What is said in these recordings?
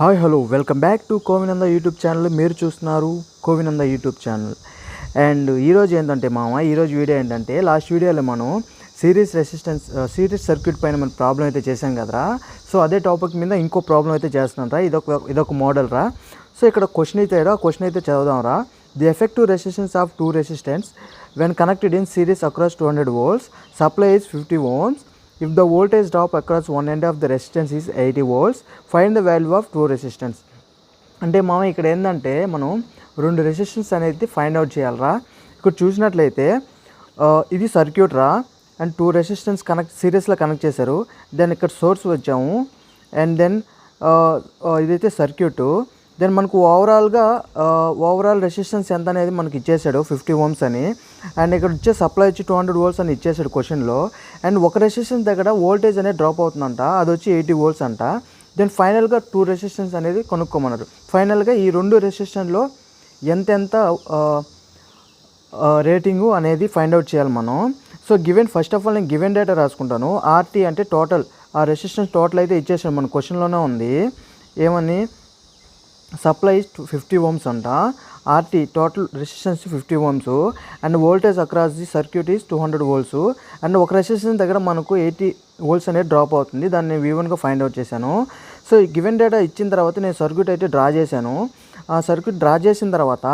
Hi hello welcome back to కోవినంద YouTube channel. మీరు చూస్తున్నారు కోవినంద యూట్యూబ్ ఛానల్. అండ్ ఈరోజు ఏంటంటే ఈరోజు వీడియో ఏంటంటే లాస్ట్ వీడియోలో మనం సిరీస్ సిరీస్ సర్క్యూట్ పైన మన ప్రాబ్లం అయితే చేసాం కదరా. సో అదే టాపిక్ మీద ఇంకో ప్రాబ్లం అయితే చేస్తున్నాం రా. ఇదొక మోడల్ రా. సో ఇక్కడ క్వశ్చన్ అయితే చదువుదాం రా. The effective resistance of two resistance when connected in series across 200 volts, supply is 50 ohms. If the voltage drop across one end of the resistance is 80 volts, find the value of two resistance. అంటే ఇక్కడ ఏంటంటే మనం రెండు resistance అనేది find out చేయాలరా. ఇక్కడ చూసినట్లయితే ఇది సర్క్యూట్ రా. అండ్ టూ రెసిస్టెన్స్ సిరీస్లో కనెక్ట్ చేశారు. దెన్ ఇక్కడ సోర్స్ వచ్చాము. అండ్ దెన్ ఇదైతే సర్క్యూటు. దెన్ మనకు ఓవరాల్ రెసిస్టెన్స్ ఎంత అనేది మనకి ఇచ్చేసాడు 50 ohms అని. అండ్ ఇక్కడ వచ్చే సప్లై వచ్చి 200 volts అని ఇచ్చేసాడు క్వశ్చన్లో. అండ్ ఒక రెసిస్టెన్స్ దగ్గర వోల్టేజ్ అనేది డ్రాప్ అవుతుందంట, అది వచ్చి 80 volts అంట. దెన్ ఫైనల్గా టూ రెసిస్టెన్స్ అనేది కొనుక్కోమన్నారు. ఫైనల్గా ఈ రెండు రెసిస్టెన్స్లో ఎంత రేటింగు అనేది ఫైండ్ అవుట్ చేయాలి మనం. సో ఫస్ట్ ఆఫ్ ఆల్ నేను గివెన్ డేటా రాసుకుంటాను. ఆర్టీ అంటే టోటల్, ఆ రెసిస్టెన్స్ టోటల్ అయితే ఇచ్చేసాడు మన క్వశ్చన్లోనే ఉంది. ఏమని సప్లై 50 ohms అంట, RT total resistance 50 ohms, and voltage across the circuit is 200 volts. And ఒక రెసిస్టెన్స్ దగ్గర మనకు 80 volts అనేది డ్రాప్ అవుతుంది. దాన్ని V1గా ఫైండ్ అవుట్ చేశాను. సో ఈ గివెన్ డేటా ఇచ్చిన తర్వాత నేను సర్క్యూట్ అయితే డ్రా చేశాను. ఆ సర్క్యూట్ డ్రా చేసిన తర్వాత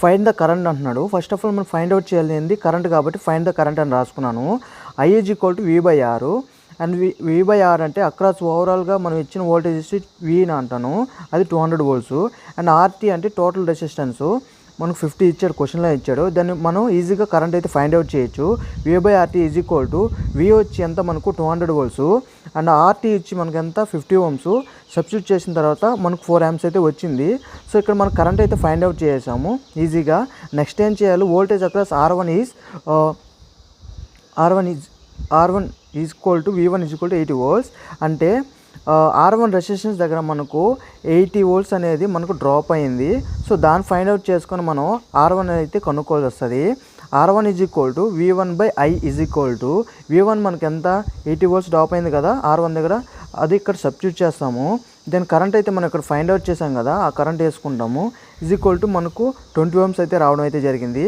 ఫైండ్ ద కరెంట్ అంటున్నాడు. ఫస్ట్ ఆఫ్ ఆల్ మనం ఫైండ్ అవుట్ చేయాలి కరెంట్, కాబట్టి ఫైండ్ ద కరెంట్ అని రాసుకున్నాను. I = V/R. అండ్ V/R అంటే అక్రాస్ ఓవరాల్గా మనం ఇచ్చిన వోల్టేజ్ ఇచ్చి V అంటాను, అది 200 volts. అండ్ ఆర్టీ అంటే టోటల్ రెసిస్టెన్స్ మనకు 50 ఇచ్చాడు, క్వశ్చన్లో ఇచ్చాడు. దాన్ని మనం ఈజీగా కరెంట్ అయితే ఫైండ్ అవుట్ చేయొచ్చు. V/RT V వచ్చి ఎంత మనకు 200 volts, అండ్ ఆర్టీ ఇచ్చి మనకు ఎంత 50 ohms. సబ్స్టిట్యూట్ చేసిన తర్వాత మనకు 4 amps అయితే వచ్చింది. సో ఇక్కడ మనం కరెంట్ అయితే ఫైండ్ అవుట్ చేసాము ఈజీగా. నెక్స్ట్ ఏం చేయాలి, voltage across R1 V1 80 volts. అంటే R1 రెసిస్టెన్స్ దగ్గర మనకు 80 volts అనేది మనకు డ్రాప్ అయింది. సో దాన్ని ఫైండ్ అవుట్ చేసుకొని మనం R1 అయితే కనుక్కోవాల్సి వస్తుంది. R1 V1/I V1 మనకి ఎంత 80 volts డ్రాప్ అయింది కదా R1 దగ్గర, అది ఇక్కడ సబ్స్టిట్యూట్ చేస్తాము. దెన్ కరెంట్ అయితే మనం ఇక్కడ ఫైండ్ అవుట్ చేసాం కదా, ఆ కరెంట్ వేసుకుంటాము. మనకు 20 ohms అయితే రావడం అయితే జరిగింది.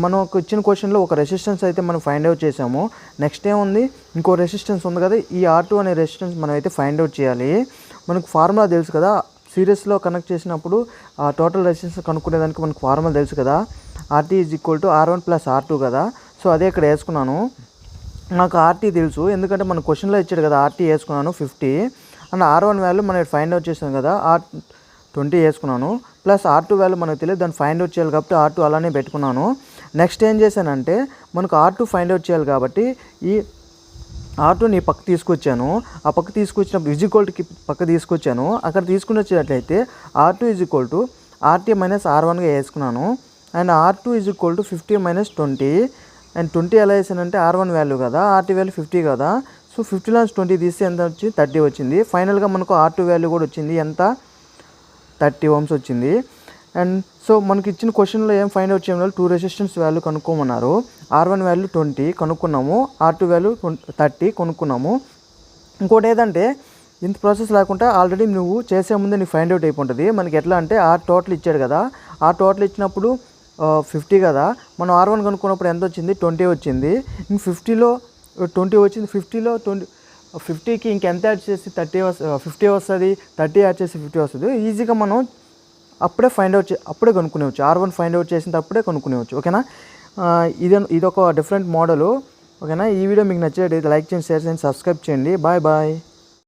మనకు ఇచ్చిన క్వశ్చన్లో ఒక రెసిస్టెన్స్ అయితే మనం ఫైండ్ అవుట్ చేసాము. నెక్స్ట్ ఏముంది, ఇంకో రెసిస్టెన్స్ ఉంది కదా, ఈ R2 అనే రెసిస్టెన్స్ మనం అయితే ఫైండ్ అవుట్ చేయాలి. మనకు ఫార్ములా తెలుసు కదా, సిరీస్లో కనెక్ట్ చేసినప్పుడు ఆ టోటల్ రెసిస్టెన్స్ కనుక్కునేదానికి మనకు ఫార్ములా తెలుసు కదా, RT R1 + R2 కదా. సో అదే ఇక్కడ వేసుకున్నాను. నాకు ఆర్టీ తెలుసు, ఎందుకంటే మన క్వశ్చన్లో ఇచ్చాడు కదా, ఆర్టీ వేసుకున్నాను 50. అండ్ R1 వాల్యూ మనం ఫైండ్ అవుట్ చేసాం కదా, R20 వేసుకున్నాను. ప్లస్ R2 వాల్యూ మనకు తెలియదు, దాన్ని ఫైండ్ అవుట్ చేయాలి కాబట్టి R2 అలానే పెట్టుకున్నాను. నెక్స్ట్ ఏం చేశానంటే మనకు R2 ఫైండ్ అవుట్ చేయాలి కాబట్టి ఈ R2ని పక్క తీసుకొచ్చాను. ఆ పక్క తీసుకొచ్చినప్పుడు పక్క తీసుకొచ్చాను. అక్కడ తీసుకుని వచ్చేటట్లయితే R2 RT - R1గా వేసుకున్నాను. And R2 50 - 20. అండ్ 20 ఎలా వేసానంటే R1 వాల్యూ కదా, RT వాల్యూ 50 కదా. సో 50 - 20 తీస్తే ఎంత వచ్చింది, 30 వచ్చింది. ఫైనల్గా మనకు R2 వాల్యూ కూడా వచ్చింది, ఎంత 30 ohms వచ్చింది. అండ్ సో మనకి ఇచ్చిన క్వశ్చన్లో ఏం ఫైండ్ అవుట్ చేయడం, టూ రెసిస్టెన్స్ వాల్యూ కనుక్కోమన్నారు. R1 వాల్యూ 20 కనుక్కున్నాము, R2 వాల్యూ 30 కనుక్కున్నాము. ఇంకోటి ఏదంటే ఇంత ప్రాసెస్ లేకుండా ఆల్రెడీ నువ్వు చేసే ముందే నీకు ఫైండ్ అవుట్ అయిపోతుంది. మనకి ఎట్లా అంటే టోటల్ ఇచ్చాడు కదా, టోటల్ ఇచ్చినప్పుడు 50 కదా, మనం R1 కనుక్కున్నప్పుడు ఎంత వచ్చింది, 20 వచ్చింది. ఇంక 50లో 20 వచ్చింది. 50కి ఇంకెంత యాడ్ చేసి 50 వస్తుంది, 30 యాడ్ చేసి 50 వస్తుంది. ఈజీగా మనం అప్పుడే కనుక్కునేవచ్చు. R1 ఫైండ్ అవుట్ చేసిన అప్పుడే కనుక్కునేవచ్చు. ఓకేనా, ఇదొక డిఫరెంట్ మోడలు. ఓకేనా, ఈ వీడియో మీకు నచ్చినట్లయితే లైక్ చేయండి, షేర్ చేయండి, సబ్స్క్రైబ్ చేయండి. బాయ్.